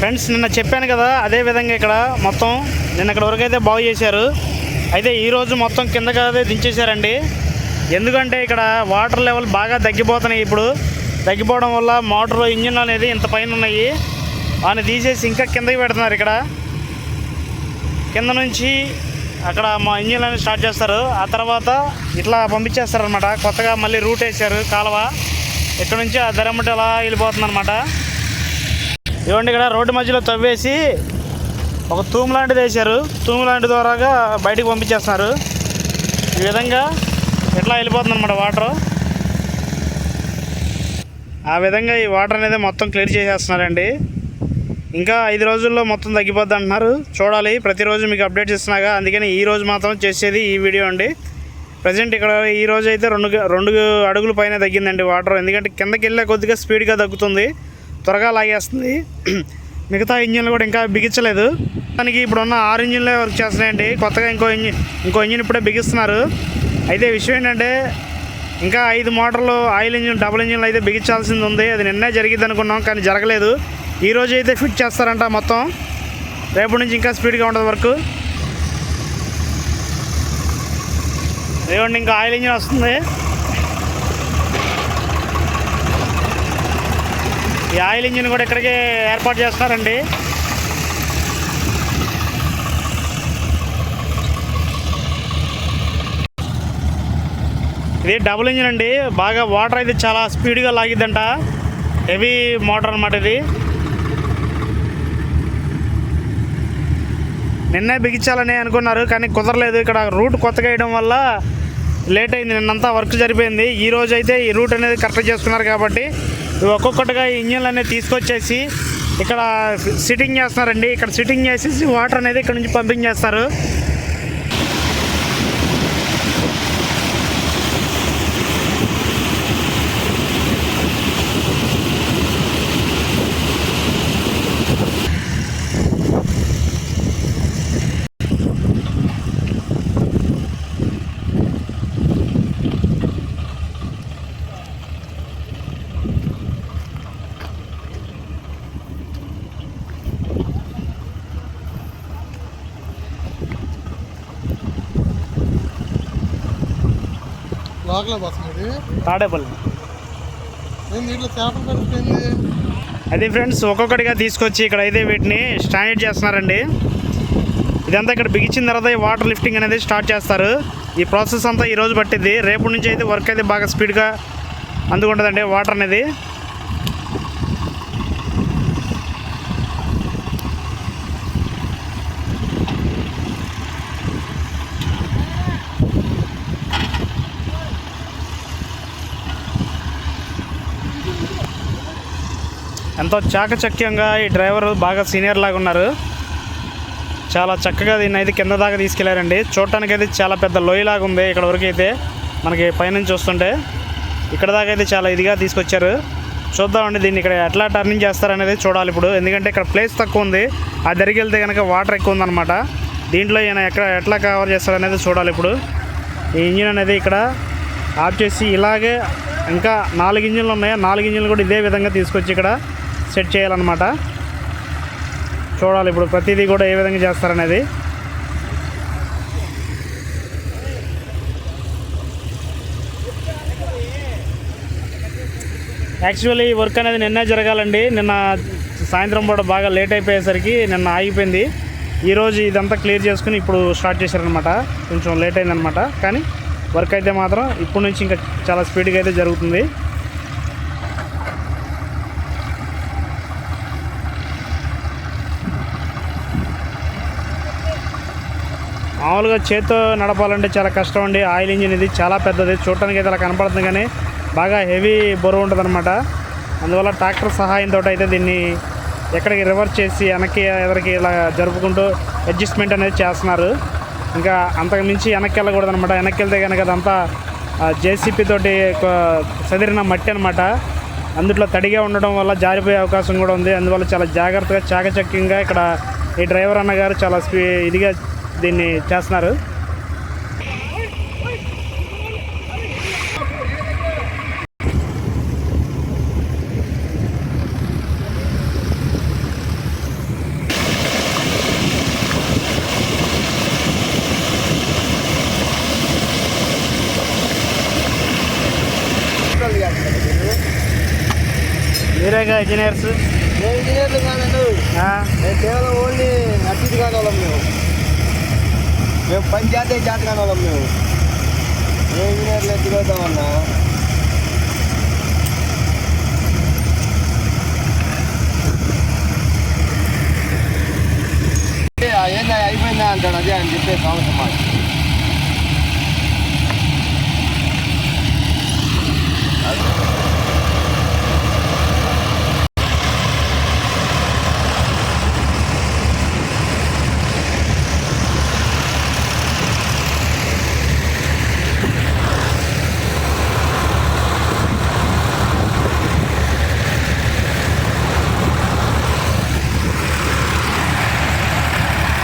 Friends నిన్న చెప్పాను కదా, అదే విధంగా ఇక్కడ మొత్తం నిన్న ఇక్కడ వరకు అయితే బాగు చేశారు. అయితే ఈరోజు మొత్తం కిందకి అయితే దించేశారండి. ఎందుకంటే ఇక్కడ వాటర్ లెవెల్ బాగా తగ్గిపోతున్నాయి. ఇప్పుడు తగ్గిపోవడం వల్ల మోటార్ ఇంజిన్ అనేది ఇంత పైన ఉన్నాయి, వాటిని తీసేసి ఇంకా కిందకి పెడుతున్నారు. ఇక్కడ కింద నుంచి అక్కడ మా ఇంజిన్ అనేది స్టార్ట్ చేస్తారు. ఆ తర్వాత ఇట్లా పంపించేస్తారనమాట. కొత్తగా మళ్ళీ రూట్ వేసారు కాలువ, ఇక్కడ నుంచి ఆ ధరమ్మటి అలా వెళ్ళిపోతుంది అనమాట. ఇవ్వండి ఇక్కడ రోడ్డు మధ్యలో తవ్వేసి ఒక తూము లాంటిది వేసారు. తూము లాంటి ద్వారాగా బయటకు పంపించేస్తున్నారు. ఈ విధంగా ఎట్లా వెళ్ళిపోతుంది అనమాట వాటర్. ఆ విధంగా ఈ వాటర్ అనేది మొత్తం క్లియర్ చేసేస్తున్నారండి. ఇంకా 5 రోజుల్లో మొత్తం తగ్గిపోద్ది అంటున్నారు. చూడాలి, ప్రతిరోజు మీకు అప్డేట్స్ ఇస్తున్నాగా. అందుకని ఈరోజు మాత్రం చేసేది ఈ వీడియో అండి. ప్రజెంట్ ఇక్కడ ఈరోజు అయితే రెండు అడుగుల పైన తగ్గిందండి వాటర్. ఎందుకంటే కిందకి వెళ్ళే కొద్దిగా స్పీడ్గా తగ్గుతుంది, త్వరగా లాగేస్తుంది. మిగతా ఇంజిన్లు కూడా ఇంకా బిగించలేదు. దానికి ఇప్పుడున్న 6 ఇంజిన్లే వర్క్ చేస్తున్నాయండి. కొత్తగా ఇంకో ఇంజిన్ ఇప్పుడే బిగిస్తున్నారు. అయితే విషయం ఏంటంటే ఇంకా 5 మోటార్లు ఆయిల్ ఇంజిన్, డబుల్ ఇంజిన్లు అయితే బిగించాల్సింది ఉంది. అది నిన్నే జరిగిద్ది అనుకున్నాం, కానీ జరగలేదు. ఈరోజు అయితే ఫిట్ చేస్తారంట మొత్తం. రేపటి నుంచి ఇంకా స్పీడ్గా ఉంటుంది వర్క్. ఏమండి ఇంకా ఆయిల్ ఇంజిన్ వస్తుంది. ఈ ఆయిల్ ఇంజిన్ కూడా ఇక్కడికే ఏర్పాటు చేస్తున్నారండి. ఇది డబుల్ ఇంజిన్ అండి. బాగా వాటర్ అయితే చాలా స్పీడ్గా లాగిద్దంట. హెవీ మోటార్ అన్నమాట ఇది. నిన్నే బిగించాలని అనుకున్నారు, కానీ కుదరలేదు. ఇక్కడ రూట్ కొత్తగా వేయడం వల్ల లేట్ అయింది. నిన్నంతా వర్క్ జరిపోయింది. ఈరోజు అయితే ఈ రూట్ అనేది కరెక్ట్ చేసుకున్నారు కాబట్టి ఒక్కొక్కటిగా ఈ ఇంజిన్లు అనేది తీసుకొచ్చేసి ఇక్కడ సిట్టింగ్ చేస్తున్నారండి. ఇక్కడ సిట్టింగ్ చేసేసి వాటర్ అనేది ఇక్కడ నుంచి పంపింగ్ చేస్తారు. తాడేపల్లి అది ఫ్రెండ్స్. ఒక్కొక్కటిగా తీసుకొచ్చి ఇక్కడ అయితే వీటిని స్టాండర్డ్ చేస్తున్నారండి. ఇదంతా ఇక్కడ బిగించిన తర్వాత ఈ వాటర్ లిఫ్టింగ్ అనేది స్టార్ట్ చేస్తారు. ఈ ప్రాసెస్ అంతా ఈరోజు పట్టింది. రేపు నుంచి అయితే వర్క్ అయితే బాగా స్పీడ్గా అందుకుంటుందండి వాటర్ అనేది. ఎంతో చాకచక్యంగా ఈ డ్రైవర్ బాగా సీనియర్ లాగా ఉన్నారు. చాలా చక్కగా దీన్ని అయితే కింద దాకా తీసుకెళ్లారండి. చూడటానికి అయితే చాలా పెద్ద లోయలాగా ఉంది. ఇక్కడ వరకు అయితే మనకి పైనుంచి వస్తుంటే ఇక్కడ దాకా అయితే చాలా ఇదిగా తీసుకొచ్చారు. చూద్దామండి దీన్ని ఇక్కడ ఎట్లా టర్నింగ్ చేస్తారనేది చూడాలి ఇప్పుడు. ఎందుకంటే ఇక్కడ ప్లేస్ తక్కువ ఉంది, ఆ దగ్గరికి వెళ్తే కనుక వాటర్ ఎక్కువ ఉందన్నమాట. దీంట్లో ఈయన ఎట్లా కవర్ చేస్తారనేది చూడాలి ఇప్పుడు. ఈ ఇంజిన్ అనేది ఇక్కడ ఆఫ్ చేసి ఇలాగే ఇంకా 4 ఇంజిన్లు ఉన్నాయి. 4 ఇంజిన్లు కూడా ఇదే విధంగా తీసుకొచ్చి ఇక్కడ సెట్ చేయాలన్నమాట. చూడాలి ఇప్పుడు ప్రతిదీ కూడా ఏ విధంగా చేస్తారనేది. యాక్చువల్లీ ఈ వర్క్ అనేది నిన్నే జరగాలండి. నిన్న సాయంత్రం పూట బాగా లేట్ అయిపోయేసరికి నిన్న ఆగిపోయింది. ఈరోజు ఇదంతా క్లియర్ చేసుకుని ఇప్పుడు స్టార్ట్ చేశారనమాట. కొంచెం లేట్ అయిందనమాట, కానీ వర్క్ అయితే మాత్రం ఇప్పటి నుంచి ఇంకా చాలా స్పీడ్గా అయితే జరుగుతుంది. మామూలుగా చేత్తో నడపాలంటే చాలా కష్టం అండి. ఆయిల్ ఇంజిన్ ఇది చాలా పెద్దది. చూడటానికి అయితే అలా కనపడుతుంది, కానీ బాగా హెవీ బరువు ఉంటుంది అనమాట. అందువల్ల ట్రాక్టర్ సహాయంతో అయితే దీన్ని ఎక్కడికి రివర్స్ చేసి వెనక్కి ఎదరికి ఇలా జరుపుకుంటూ అడ్జస్ట్మెంట్ అనేది చేస్తున్నారు. ఇంకా అంతకు మించి వెనక్కి వెళ్ళకూడదు అనమాట. వెనక్కి వెళ్తే కనుక అదంతా జేసీపీ తోటి సదిరిన మట్టి అనమాట. అందులో తడిగా ఉండడం వల్ల జారిపోయే అవకాశం కూడా ఉంది. అందువల్ల చాలా జాగ్రత్తగా చాకచక్యంగా ఇక్కడ ఈ డ్రైవర్ అన్నగారు చాలా ఇదిగా దీన్ని చేస్తున్నారు. మీరేగా ఇంజనీర్స్. మేము ఇంజనీర్లు కాదండి, మేము కేవలం ఓన్లీ అతిథి కాని వాళ్ళం. మేము పని చేతే చేత కాని వాళ్ళం. మేము ఇంజనీర్లు ఎత్తుకొద్దామన్నా. ఏందా అయిపోయిందా అంటాడు, అదే అని చెప్పే సంవత్సరం మాట.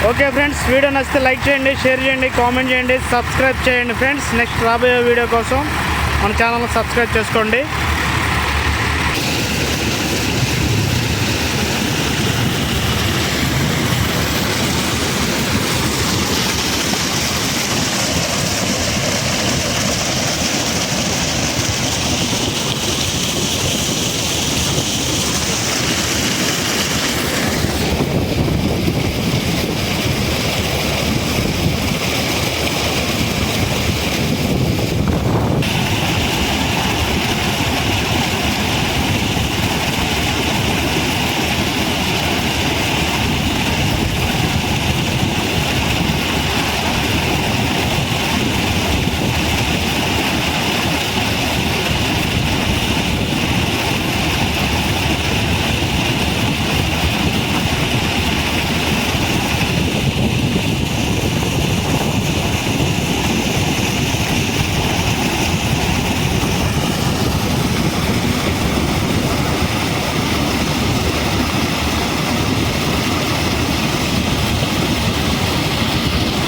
ఓకే ఫ్రెండ్స్, వీడియో నచ్చితే లైక్ చేయండి, షేర్ చేయండి, కామెంట్ చేయండి, సబ్స్క్రైబ్ చేయండి ఫ్రెండ్స్. నెక్స్ట్ రాబోయే వీడియో కోసం మన ఛానల్ని సబ్స్క్రైబ్ చేసుకోండి.